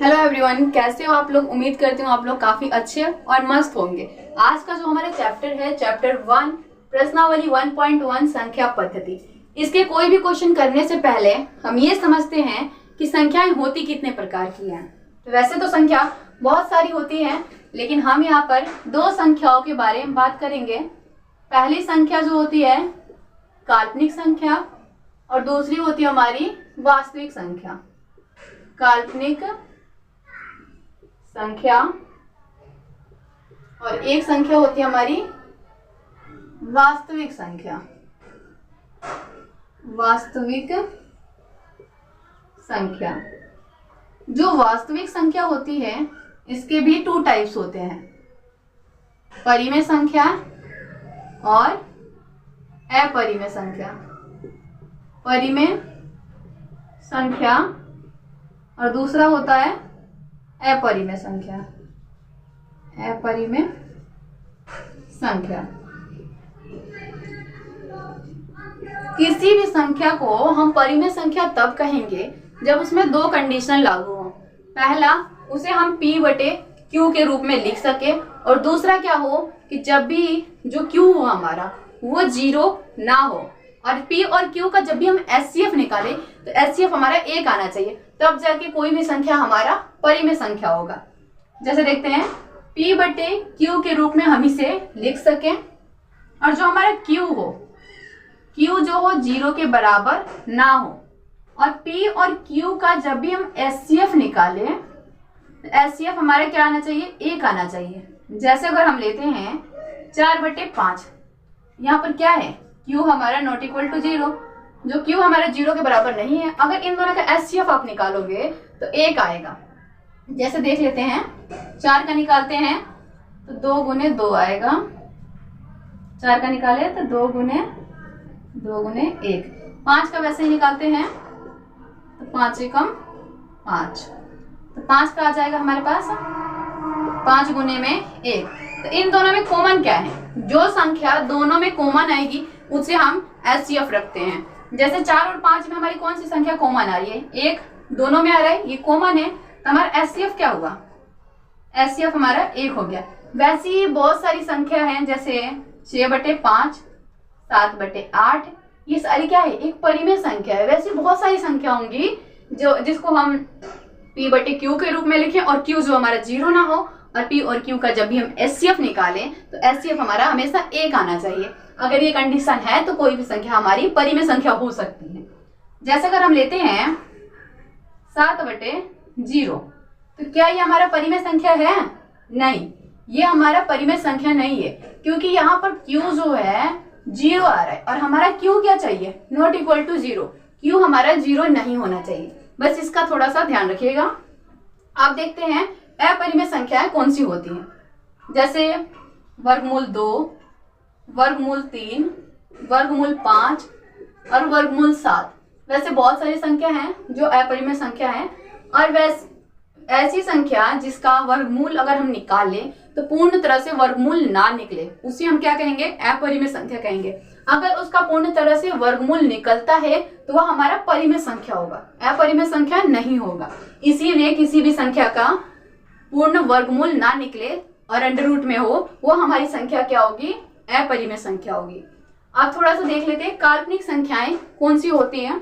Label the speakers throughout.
Speaker 1: Hello everyone, कैसे हो आप लोग। उम्मीद करती हूँ आप लोग काफी अच्छे और मस्त होंगे। आज का जो हमारा चैप्टर है चैप्टर 1 प्रश्नावली 1.1 संख्या पद्धति। इसके कोई भी क्वेश्चन करने से पहले हम ये समझते हैं कि संख्याएं होती कितने प्रकार की हैं। तो वैसे तो संख्या बहुत सारी होती है, लेकिन हम यहाँ पर दो संख्याओं के बारे में बात करेंगे। पहली संख्या जो होती है काल्पनिक संख्या और दूसरी होती है हमारी वास्तविक संख्या। काल्पनिक संख्या और एक संख्या होती है हमारी वास्तविक संख्या। वास्तविक संख्या, जो वास्तविक संख्या होती है इसके भी 2 टाइप्स होते हैं, परिमेय संख्या और अपरिमेय संख्या। परिमेय संख्या और दूसरा होता है अपरिमेय संख्या। अपरिमेय संख्या, किसी भी संख्या को हम परिमेय संख्या तब कहेंगे जब उसमें 2 कंडीशन लागू हो। पहला, उसे हम P/Q के रूप में लिख सके, और दूसरा क्या हो कि जब भी जो Q हो हमारा वो 0 ना हो, और P और Q का जब भी हम HCF निकालें तो HCF हमारा 1 आना चाहिए, तब जाके कोई भी संख्या हमारा परिमेय संख्या होगा। जैसे देखते हैं P/Q के रूप में हम इसे लिख सकें, और जो हमारा Q हो, Q जो हो 0 के बराबर ना हो, और P और Q का जब भी हम HCF निकालें तो HCF हमारा क्या आना चाहिए, 1 आना चाहिए। जैसे अगर हम लेते हैं 4/5, यहाँ पर क्या है Q हमारा नॉट इक्वल टू 0, जो Q हमारा 0 के बराबर नहीं है। अगर इन दोनों का HCF आप निकालोगे तो 1 आएगा। जैसे देख लेते हैं, 4 का निकालते हैं तो 2 गुने 2 आएगा। 4 का निकाले तो 2 गुने 1। 5 का वैसे ही निकालते हैं तो 5 एकम 5, तो 5 का आ जाएगा हमारे पास 5 गुने में 1। तो इन दोनों में कॉमन क्या है, जो संख्या दोनों में कॉमन आएगी उसे हम HCF रखते हैं। जैसे 4 और 5 में हमारी कौन सी संख्या कॉमन आ रही है, 1 दोनों में आ रहा है, ये कॉमन है, तो हमारा HCF क्या हुआ, HCF हमारा 1 हो गया। वैसे ही बहुत सारी संख्या हैं, जैसे 6/5, 7/8, ये सारी क्या है, एक परिमेय संख्या है। वैसे बहुत सारी संख्या होंगी जो जिसको हम P/Q के रूप में लिखें, और Q जो हमारा 0 ना हो, और P और Q का जब भी हम HCF निकालें तो HCF हमारा हमेशा 1 आना चाहिए। अगर ये कंडीशन है तो कोई भी संख्या हमारी परिमेय संख्या हो सकती है। जैसे अगर हम लेते हैं 7/0, तो क्या ये हमारा परिमेय संख्या है? नहीं, ये हमारा परिमेय संख्या नहीं है, क्योंकि यहाँ पर Q जो है 0 आ रहा है, और हमारा Q क्या चाहिए, नॉट इक्वल टू 0। Q हमारा 0 नहीं होना चाहिए, बस इसका थोड़ा सा ध्यान रखिएगा। आप देखते हैं अपरिमेय संख्याएं कौन सी होती हैं, जैसे वर्गमूल 2, वर्गमूल 3, वर्गमूल 5 और वर्गमूल 7। वैसे बहुत सारी संख्या हैं जो अपरिमेय संख्या है, और वैसे ऐसी संख्या जिसका वर्गमूल अगर हम निकाल लें तो पूर्ण तरह से वर्गमूल ना निकले, उसे हम क्या कहेंगे, अपरिमेय संख्या कहेंगे। अगर उसका पूर्ण तरह से वर्गमूल निकलता है तो वह हमारा परिमेय संख्या होगा, अपरिमेय संख्या नहीं होगा। इसीलिए किसी भी संख्या का पूर्ण वर्गमूल ना निकले और अंडर रूट में हो, वो हमारी संख्या क्या होगी, अपरिमेय संख्या होगी। आप थोड़ा सा देख लेते हैं काल्पनिक संख्याएं कौन सी होती हैं।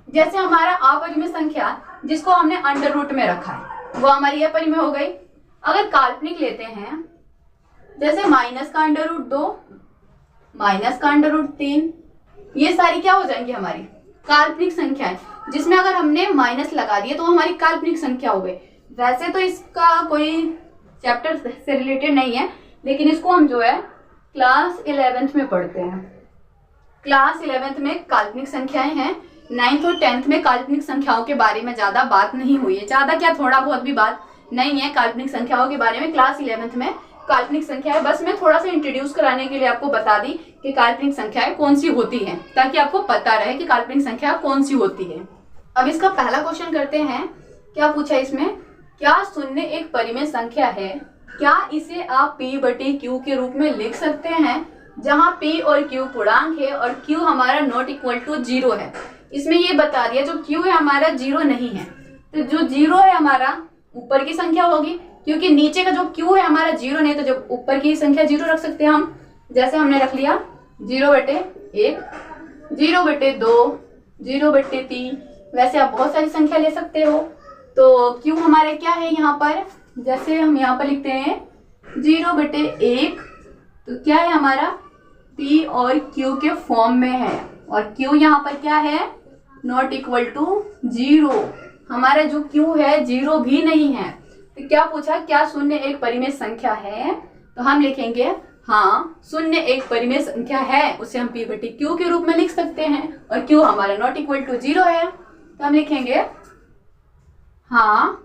Speaker 1: जैसे हमारा अपरिमेय संख्या जिसको हमने अंडर रूट में रखा है वो हमारी अपरिमेय हो गई। अगर काल्पनिक लेते हैं, जैसे माइनस का अंडर रूट 2, माइनस का अंडर रूट 3, ये सारी क्या हो जाएंगी, हमारी काल्पनिक संख्याएं, जिसमें अगर हमने माइनस लगा दिए तो हमारी काल्पनिक संख्या हो गई। वैसे तो इसका कोई चैप्टर से रिलेटेड नहीं है, लेकिन इसको हम जो है क्लास 11th में पढ़ते हैं। क्लास 11th में काल्पनिक संख्याएं हैं। 9th और 10th में काल्पनिक संख्याओं के बारे में ज्यादा बात नहीं हुई है, ज्यादा क्या थोड़ा बहुत भी बात नहीं है काल्पनिक संख्याओं के बारे में। क्लास 11th में काल्पनिक संख्या है, बस मैं थोड़ा सा इंट्रोड्यूस कराने के लिए आपको बता दी कि काल्पनिक संख्याएं कौन सी होती हैं, ताकि आपको पता रहे कि काल्पनिक संख्या कौन सी होती है। अब इसका पहला क्वेश्चन करते हैं। क्या पूछा इसमें, क्या शून्य एक परिमेय संख्या है? क्या इसे आप P/Q के रूप में लिख सकते हैं, जहां P और Q पूर्णांक है और Q हमारा नॉट इक्वल टू 0 है। इसमें ये बता दिया जो Q है हमारा 0 नहीं है, तो जो जीरो है हमारा ऊपर की संख्या होगी, क्योंकि नीचे का जो क्यू है हमारा जीरो नहीं, तो जब ऊपर की संख्या जीरो रख सकते हैं हम। जैसे हमने रख लिया 0/1, 0/2, 0/3, वैसे आप बहुत सारी संख्या ले सकते हो। तो क्यू हमारे क्या है यहाँ पर, जैसे हम यहाँ पर लिखते हैं 0/1, तो क्या है हमारा पी और क्यू के फॉर्म में है, और क्यू यहाँ पर क्या है, नॉट इक्वल टू 0। हमारा जो क्यू है 0 भी नहीं है। तो क्या पूछा, क्या शून्य एक परिमेय संख्या है, तो हम लिखेंगे हाँ शून्य एक परिमेय संख्या है, उसे हम p/q के रूप में लिख सकते हैं, और q हमारा नॉट इक्वल टू 0 है, तो हम लिखेंगे हाँ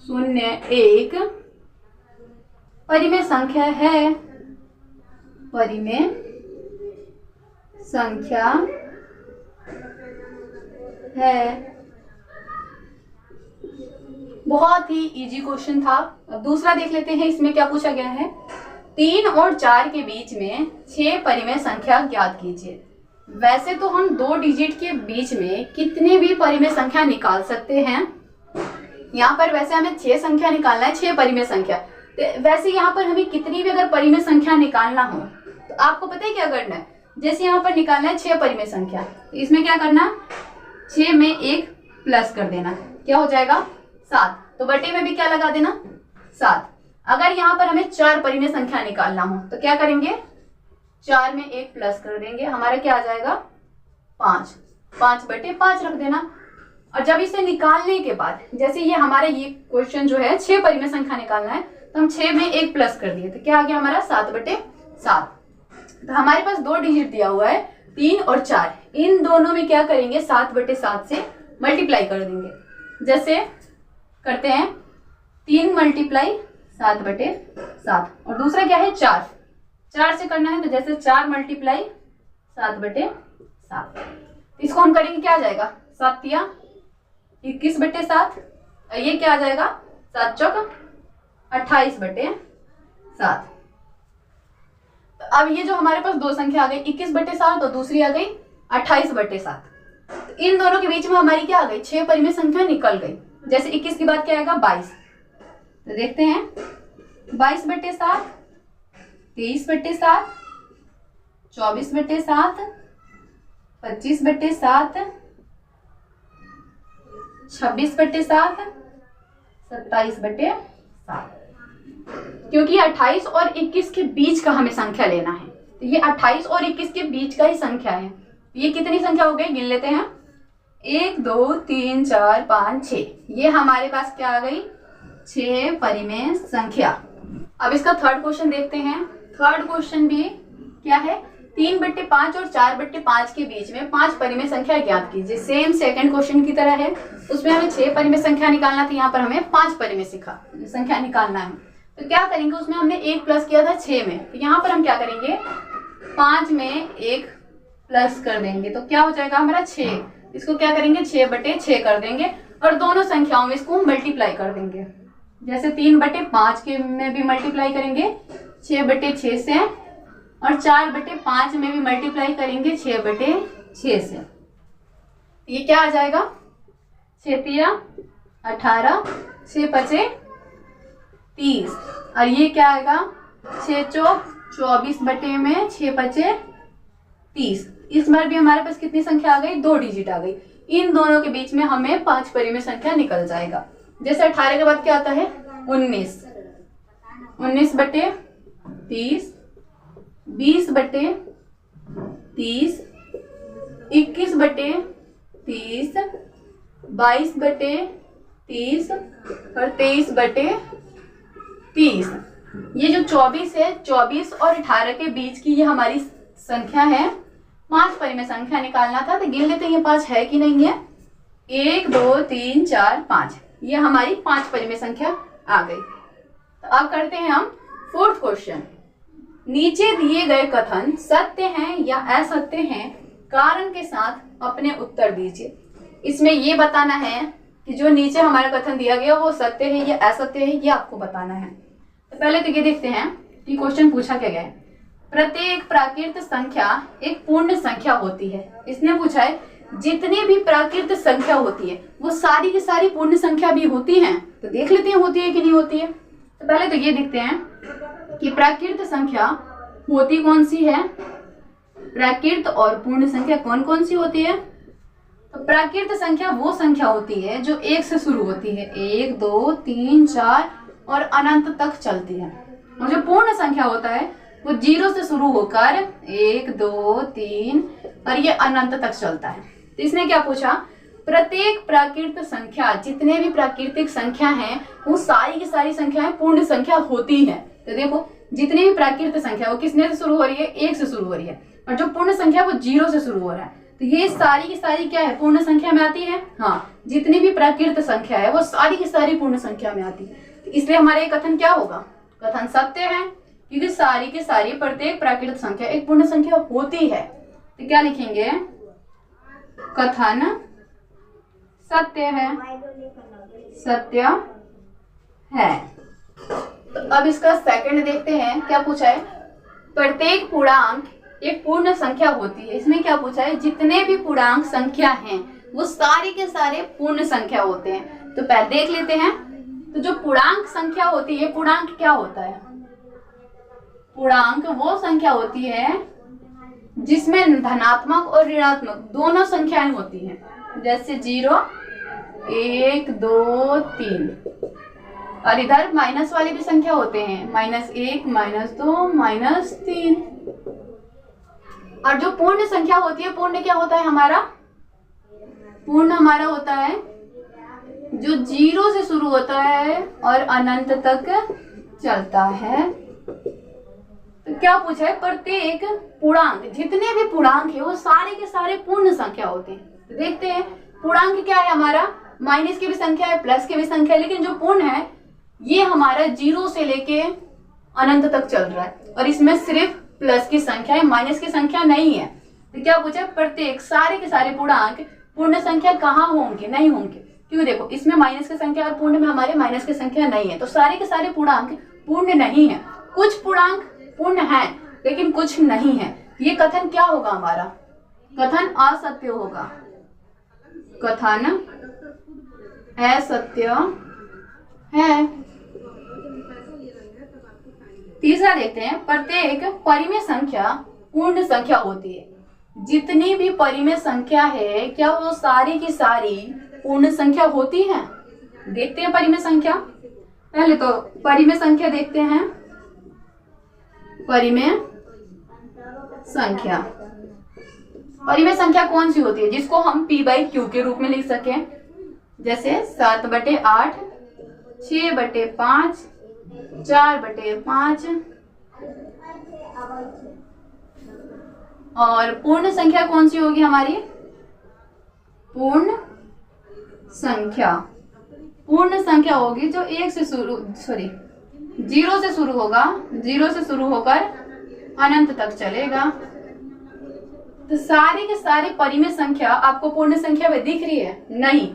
Speaker 1: शून्य एक परिमेय संख्या है, परिमेय संख्या है। बहुत ही इजी क्वेश्चन था। अब दूसरा देख लेते हैं, इसमें क्या पूछा गया है, 3 और 4 के बीच में 6 परिमेय संख्या ज्ञात कीजिए। वैसे तो हम 2 डिजिट के बीच में कितनी भी परिमेय संख्या निकाल सकते हैं। यहाँ पर वैसे हमें 6 संख्या निकालना है, 6 परिमेय संख्या। तो वैसे यहाँ पर हमें कितनी भी अगर परिमेय संख्या निकालना हो तो आपको पता है क्या करना है। जैसे यहाँ पर निकालना है 6 परिमेय संख्या, तो इसमें क्या करना, 6 में 1 प्लस कर देना, क्या हो जाएगा 7। तो बटे में भी क्या लगा देना 7। अगर यहाँ पर हमें 4 परिमेय संख्या निकालना हो तो क्या करेंगे, 4 में 1 प्लस कर देंगे, हमारा क्या आ जाएगा 5। 5/5 रख देना। और जब इसे निकालने के बाद, जैसे ये हमारा ये क्वेश्चन जो है 6 परिमेय संख्या निकालना है, तो हम 6 में 1 प्लस कर दिए, तो क्या आ गया हमारा 7/7। तो हमारे पास 2 डिजिट दिया हुआ है 3 और 4, इन दोनों में क्या करेंगे 7/7 से मल्टीप्लाई कर देंगे। जैसे करते हैं 3 × 7/7, और दूसरा क्या है 4 से करना है, तो जैसे 4 × 7/7, इसको हम करेंगे क्या आ जाएगा 7 या 21/7, ये क्या आ जाएगा 7 चौक 28/7। तो अब ये जो हमारे पास 2 संख्या आ गई 21/7 और दूसरी आ गई 28/7, तो इन दोनों के बीच में हमारी क्या आ गई 6 परिमेय संख्या निकल गई। जैसे 21 के बाद क्या आएगा 22, तो देखते हैं 22/7, 23/7, 24/7, 25/7, 26/7, 27/7। क्योंकि 28 और 21 के बीच का हमें संख्या लेना है, तो ये 28 और 21 के बीच का ही संख्या है। ये कितनी संख्या हो गई, गिन लेते हैं 1 2 3 4 5 6, ये हमारे पास क्या आ गई 6 परिमेय संख्या। अब इसका थर्ड क्वेश्चन देखते हैं। थर्ड क्वेश्चन भी क्या है, 3/5 और 4/5 के बीच में 5 परिमेय संख्या ज्ञात कीजिए। सेम सेकंड क्वेश्चन की तरह है, उसमें हमें 6 परिमेय संख्या निकालना था, यहाँ पर हमें 5 परिमेय संख्या निकालना है। तो क्या करेंगे, उसमें हमने 1 प्लस किया था 6 में, तो यहाँ पर हम क्या करेंगे 5 में 1 प्लस कर देंगे, तो क्या हो जाएगा हमारा 6। इसको क्या करेंगे 6/6 कर देंगे, और दोनों संख्याओं में इसको मल्टीप्लाई कर देंगे। जैसे 3/5 के में भी मल्टीप्लाई करेंगे 6/6 से, और 4/5 में भी मल्टीप्लाई करेंगे 6/6 से। ये क्या आ जाएगा 6 × 18, 6 × 5 30, और ये क्या आएगा 6 चौक 24 बटे में 6 × 5 30। इस बार भी हमारे पास कितनी संख्या आ गई 2 डिजिट आ गई। इन दोनों के बीच में हमें 5 परिमेय संख्या निकल जाएगा। जैसे 18 के बाद क्या आता है 19, 19/30, 20/30, 21/30, 22/30 और 23/30। ये जो 24 है, 24 और 18 के बीच की ये हमारी संख्या है। 5 परिमेय संख्या निकालना था, तो गिन लेते हैं ये 5 है कि नहीं है। 1 2 3 4 5, ये हमारी 5 परिमेय संख्या आ गई। तो अब करते हैं हम फोर्थ क्वेश्चन। नीचे दिए गए कथन सत्य हैं या असत्य हैं, कारण के साथ अपने उत्तर दीजिए। इसमें ये बताना है कि जो नीचे हमारा कथन दिया गया वो सत्य है या असत्य है, ये आपको बताना है। तो पहले तो ये देखते हैं कि क्वेश्चन पूछा क्या गया है। प्रत्येक प्राकृत संख्या एक पूर्ण संख्या होती है। इसने पूछा है जितनी भी प्राकृत संख्या होती है वो सारी की सारी पूर्ण संख्या भी होती हैं। तो देख लेते हैं होती है कि नहीं होती है। तो पहले तो ये देखते हैं कि प्राकृत संख्या होती कौन सी है। प्राकृत और पूर्ण संख्या कौन कौन सी होती है। तो प्राकृत संख्या वो संख्या होती है जो 1 से शुरू होती है, 1 2 3 4 और अनंत तक चलती है। और जो पूर्ण संख्या होता है वो 0 से शुरू होकर 1 2 3 और ये अनंत तक चलता है। तो इसने क्या पूछा, प्रत्येक प्राकृत संख्या, जितने भी प्राकृतिक संख्या हैं वो सारी की सारी संख्याएं पूर्ण संख्या होती है। तो देखो जितनी भी प्राकृत संख्या वो किसने से शुरू हो रही है, 1 से शुरू हो रही है, और जो पूर्ण संख्या वो 0 से शुरू हो रहा है। तो ये सारी की सारी क्या है, पूर्ण संख्या में आती है। हाँ, जितनी भी प्राकृत संख्या है वो सारी की सारी पूर्ण संख्या में आती है। तो इसलिए हमारा ये कथन क्या होगा, कथन सत्य है, क्योंकि सारी की सारी प्रत्येक प्राकृत संख्या एक पूर्ण संख्या होती है। तो क्या लिखेंगे, कथन सत्य है, सत्य है। तो अब इसका सेकंड देखते हैं क्या पूछा है। प्रत्येक पूर्णांक एक पूर्ण संख्या होती है। इसमें क्या पूछा है, जितने भी पूर्णांक संख्या हैं वो सारे के सारे पूर्ण संख्या होते हैं। तो पहले देख लेते हैं। तो जो पूर्णांक संख्या होती है, पूर्णांक क्या होता है, पूर्णांक वो संख्या होती है जिसमें धनात्मक और ऋणात्मक दोनों संख्याएं होती हैं। जैसे 0 1 2 3, और इधर माइनस वाले भी संख्या होते हैं, -1 -2 -3। और जो पूर्ण संख्या होती है, पूर्ण क्या होता है हमारा, पूर्ण हमारा होता है जो 0 से शुरू होता है और अनंत तक चलता है। तो क्या पूछा है, प्रत्येक पूर्णांक, जितने भी पूर्णांक है वो सारे के सारे पूर्ण संख्या होते हैं। तो देखते हैं पूर्णांक क्या है हमारा, माइनस की भी संख्या है, प्लस की भी संख्या है, लेकिन जो पूर्ण है ये हमारा 0 से लेके अनंत तक चल रहा है, और इसमें सिर्फ प्लस की संख्या है, माइनस की संख्या नहीं है। तो क्या पूछा है, प्रत्येक सारे के सारे पूर्णांक पूर्ण संख्या कहाँ होंगे, नहीं होंगे, क्यों, देखो इसमें माइनस की संख्या और पूर्ण में हमारे माइनस की संख्या नहीं है। तो सारे के सारे पूर्णांक पूर्ण नहीं है। कुछ पूर्णांक पूर्ण है लेकिन कुछ नहीं है। ये कथन क्या होगा हमारा, कथन असत्य होगा, कथन असत्य है। तीसरा देखते हैं, प्रत्येक परिमेय संख्या पूर्ण संख्या होती है। जितनी भी परिमेय संख्या है क्या वो सारी की सारी पूर्ण संख्या होती है। देखते हैं परिमेय संख्या। पहले तो परिमेय संख्या देखते हैं। परिमेय संख्या, परिमेय संख्या कौन सी होती है जिसको हम p/q के रूप में लिख सकें। जैसे 7/8, 6/5, 4/5। और पूर्ण संख्या कौन सी होगी हमारी, पूर्ण संख्या, पूर्ण संख्या होगी जो 0 से शुरू होगा, 0 से शुरू होकर अनंत तक चलेगा। तो सारे के सारे परिमेय संख्या आपको पूर्ण संख्या में दिख रही है, नहीं,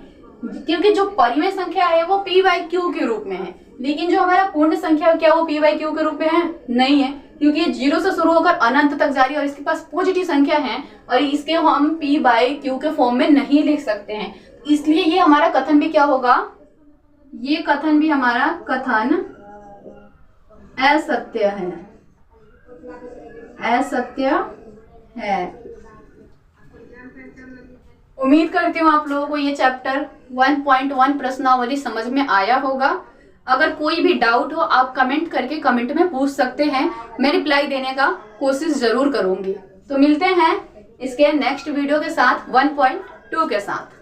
Speaker 1: क्योंकि जो परिमेय संख्या है वो p/q के रूप में है, लेकिन जो हमारा पूर्ण संख्या क्या वो p/q के रूप में है, नहीं है, क्योंकि ये 0 से शुरू होकर अनंत तक जा रही है और इसके पास पॉजिटिव संख्या है और इसके हम p/q के फॉर्म में नहीं लिख सकते हैं। इसलिए ये हमारा कथन भी क्या होगा, ये कथन भी हमारा कथन असत्य है, असत्य है। उम्मीद करती हूँ आप लोगों को ये चैप्टर 1.1 प्रश्नावली समझ में आया होगा। अगर कोई भी डाउट हो आप कमेंट करके कमेंट में पूछ सकते हैं, मैं रिप्लाई देने का कोशिश जरूर करूंगी। तो मिलते हैं इसके नेक्स्ट वीडियो के साथ 1.2 के साथ।